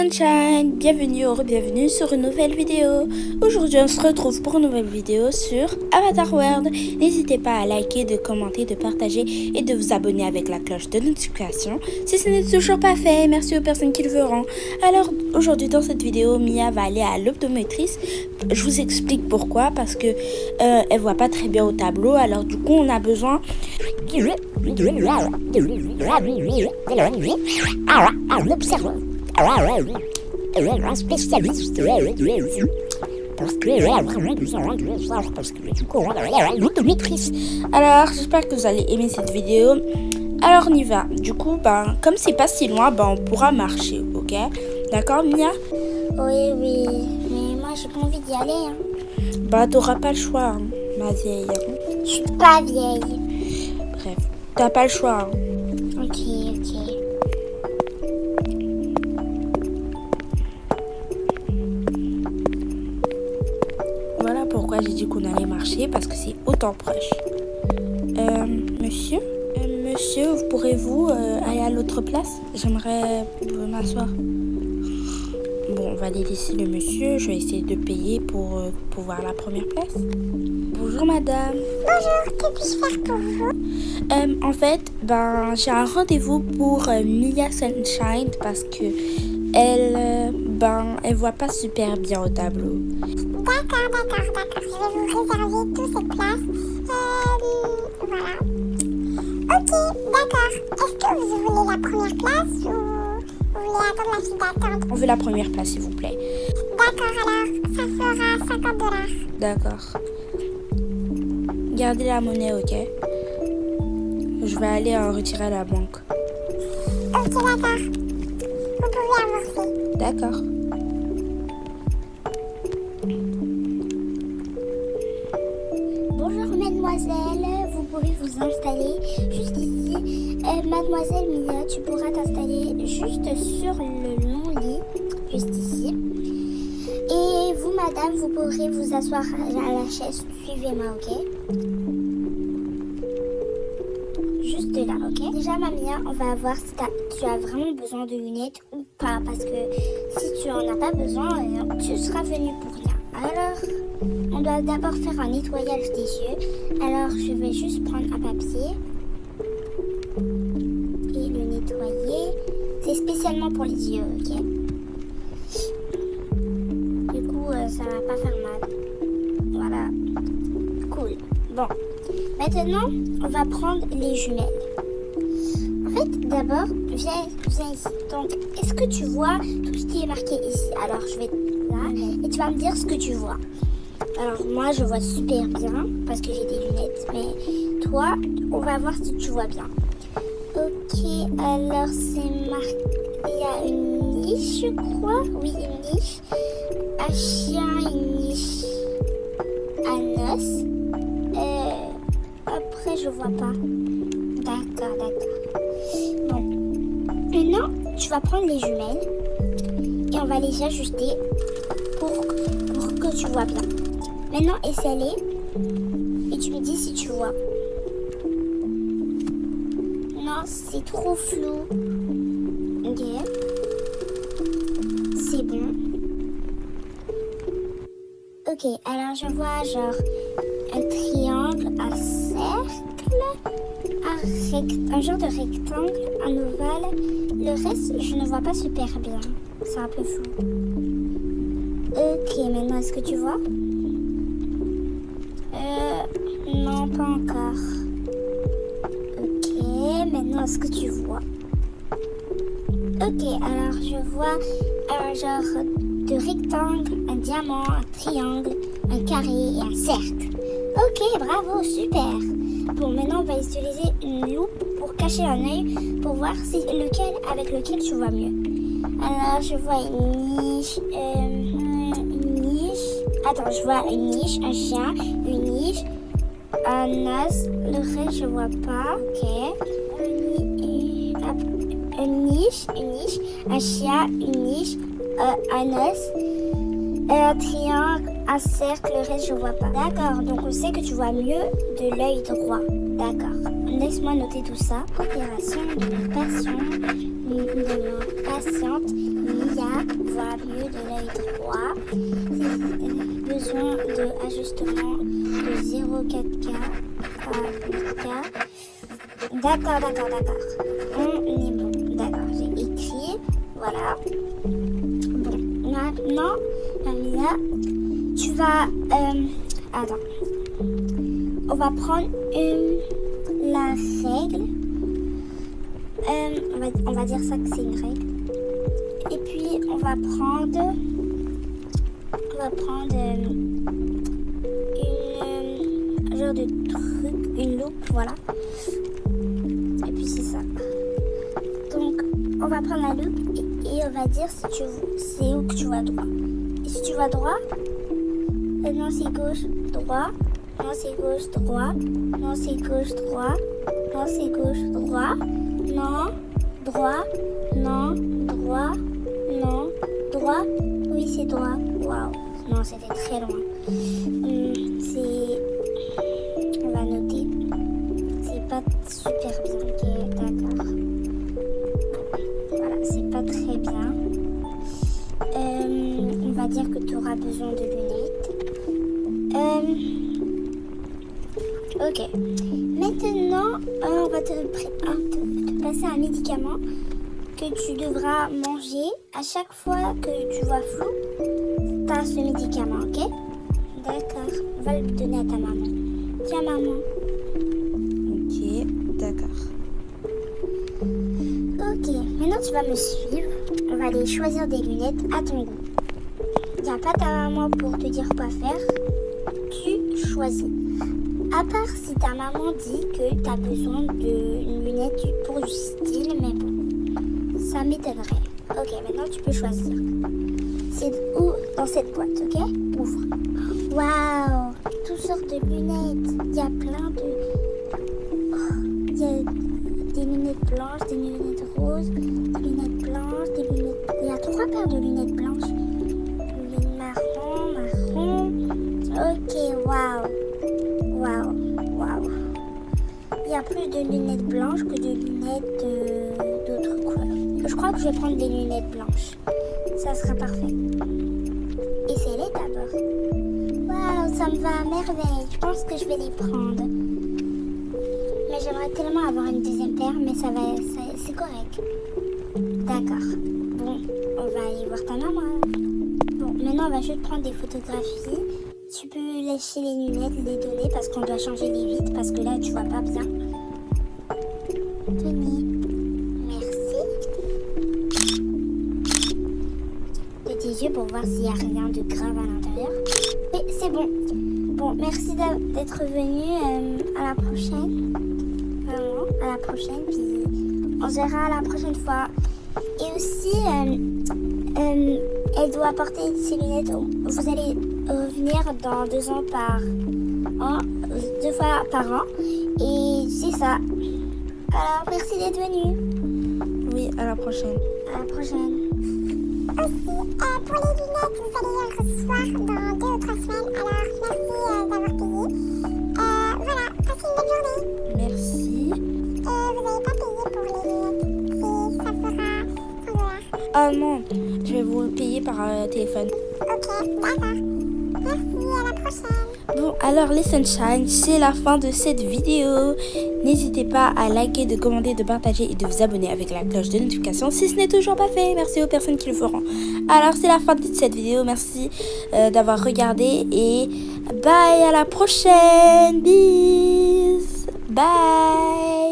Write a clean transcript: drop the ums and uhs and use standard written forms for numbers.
Sunshine, bienvenue ou bienvenue sur une nouvelle vidéo. Aujourd'hui on se retrouve pour une nouvelle vidéo sur Avatar World. N'hésitez pas à liker, de commenter, de partager et de vous abonner avec la cloche de notification si ce n'est toujours pas fait. Merci aux personnes qui le feront. Alors aujourd'hui dans cette vidéo, Mia va aller à l'optométriste. Je vous explique pourquoi, parce que elle voit pas très bien au tableau. Alors du coup on a besoin un spécialiste parce que du coup l'optométriste. Alors j'espère que vous allez aimer cette vidéo. Alors on y va. Du coup comme c'est pas si loin, on pourra marcher, ok? D'accord Mia? Oui, mais moi j'ai pas envie d'y aller. T'auras pas le choix, ma vieille. Je suis pas vieille. Bref, t'as pas le choix. Ok. Voilà pourquoi j'ai dit qu'on allait marcher, parce que c'est autant proche. Monsieur, pourrez-vous aller à l'autre place? J'aimerais m'asseoir. Bon, on va aller laisser le monsieur. Je vais essayer de payer pour pouvoir la première place. Bonjour madame. Bonjour, que puis-je faire pour vous? En fait, j'ai un rendez-vous pour Mia Sunshine parce que elle voit pas super bien au tableau. D'accord. Je vais vous réserver toutes ces places. Voilà. Ok, d'accord. Est-ce que vous voulez la première place ou vous voulez attendre la file d'attente? On veut la première place, s'il vous plaît. D'accord, alors ça fera $50. D'accord. Gardez la monnaie, ok? Je vais aller en retirer à la banque. Ok, d'accord. Vous pouvez avancer. D'accord. Bonjour mademoiselle, vous pouvez vous installer juste ici. Mademoiselle Mia, tu pourras t'installer juste sur le long lit, juste ici. Et vous madame, vous pourrez vous asseoir à la chaise, suivez-moi, ok? Juste là, ok? Déjà ma Mia, on va voir si tu as vraiment besoin de lunettes ou pas, parce que si tu en as pas besoin, tu seras venu pour rien. Alors, on doit d'abord faire un nettoyage des yeux. Alors, je vais juste prendre un papier et le nettoyer. C'est spécialement pour les yeux, ok? Du coup, ça va pas faire mal. Voilà. Cool. Bon. Maintenant, on va prendre les jumelles. En fait, d'abord, viens ici. Donc, est-ce que tu vois tout ce qui est marqué ici? Alors, je vais là et tu vas me dire ce que tu vois. Alors, moi, je vois super bien parce que j'ai des lunettes. Mais toi, on va voir si tu vois bien. Ok, alors c'est marqué. Il y a une niche, je crois. Oui, une niche. Un chien, une niche. Un os. Après, je vois pas. D'accord. Bon. Maintenant, tu vas prendre les jumelles et on va les ajuster pour que tu vois bien. Maintenant, essaie-les et tu me dis si tu vois. Non, c'est trop flou. Ok. C'est bon. Ok, alors je vois genre un triangle, un cercle, un genre de rectangle, un ovale. Le reste, je ne vois pas super bien. C'est un peu flou. Ok, maintenant, est-ce que tu vois? Non, pas encore. Ok, maintenant, est-ce que tu vois? Ok, alors je vois un genre de rectangle, un diamant, un triangle, un carré et un cercle. Ok, bravo, super. Bon, maintenant, on va utiliser une loupe pour cacher un œil pour voir avec lequel tu vois mieux. Alors, je vois une niche. Attends, je vois une niche, un chien, une niche, un os. Le reste, je vois pas. Ok. Une niche, un chien, une niche, un os, un triangle, un cercle. Le reste, je vois pas. D'accord, donc on sait que tu vois mieux de l'œil droit. D'accord. laisse-moi noter tout ça. Opération de la patiente Mia voit mieux de l'œil droit. Besoin de ajustement de 0,4K à 8K. D'accord. On est bon. D'accord, j'ai écrit. Voilà. Bon, maintenant, Mia, tu vas... attends. On va prendre la règle. On va dire ça que c'est une règle. Et puis, on va prendre une genre de truc, une loupe, voilà. Et puis, c'est ça. Donc, on va prendre la loupe et on va dire c'est où que tu vois droit. Et si tu vois droit, non, c'est gauche, droit. Non, c'est gauche, droit. Non, c'est gauche, droit. Non, c'est gauche, droit. Non, droit. Non, droit. Non, droit. Oui, c'est droit. Waouh. Non, c'était très loin. On va noter. C'est pas super bien. Ok, d'accord. Voilà, c'est pas très bien. On va dire que tu auras besoin de lunettes. Ok. Maintenant, on va te passer un médicament que tu devras manger à chaque fois que tu vois flou. Tu as ce médicament, ok? D'accord. On va le donner à ta maman. Tiens, maman. Ok, d'accord. Ok. Maintenant, tu vas me suivre. On va aller choisir des lunettes à ton goût. Il n'y a pas ta maman pour te dire quoi faire. Tu choisis. À part si ta maman dit que tu as besoin d'une lunette pour du style, mais bon, ça m'étonnerait. Ok, maintenant tu peux choisir. C'est où? Dans cette boîte, ok? Ouvre. Waouh! Toutes sortes de lunettes. Il y a plein de... Il y a des lunettes blanches, des lunettes roses, des lunettes blanches, des lunettes... Il y a 3 paires de lunettes blanches. Lunettes marron. Ok, waouh! Il y a plus de lunettes blanches que de lunettes d'autres couleurs. Je crois que je vais prendre des lunettes blanches. Ça sera parfait. Essaye-les d'abord. Waouh, ça me va à merveille. Je pense que je vais les prendre. Mais j'aimerais tellement avoir une deuxième paire, mais c'est correct. D'accord. Bon, on va aller voir ta maman. Bon, maintenant on va juste prendre des photographies. Tu peux lâcher les lunettes, les donner parce qu'on doit changer les vitres parce que là tu vois pas bien. Tenez. Merci. De tes yeux pour voir s'il n'y a rien de grave à l'intérieur. Oui, c'est bon. Bon, merci d'être venu. À la prochaine. Vraiment, à la prochaine. Puis on se verra à la prochaine fois. Et aussi, elle doit porter ses lunettes. Vous allez revenir dans 2 ans par an, 2 fois par an. Et c'est ça. Alors, merci d'être venu. Oui, à la prochaine. À la prochaine. Aussi, pour les lunettes, vous allez les recevoir dans 2 ou 3 semaines. Alors, merci d'avoir payé. Voilà, passez une bonne journée. Merci. Vous n'avez pas payé pour les lunettes. Ça fera 100 $. Ah non, je vais vous le payer par téléphone. Ok, d'accord. Merci, à la prochaine. Bon, alors les Sunshine, c'est la fin de cette vidéo. N'hésitez pas à liker, de commenter, de partager et de vous abonner avec la cloche de notification si ce n'est toujours pas fait. Merci aux personnes qui le feront. Alors, c'est la fin de cette vidéo. Merci d'avoir regardé et bye, à la prochaine. Bis. Bye.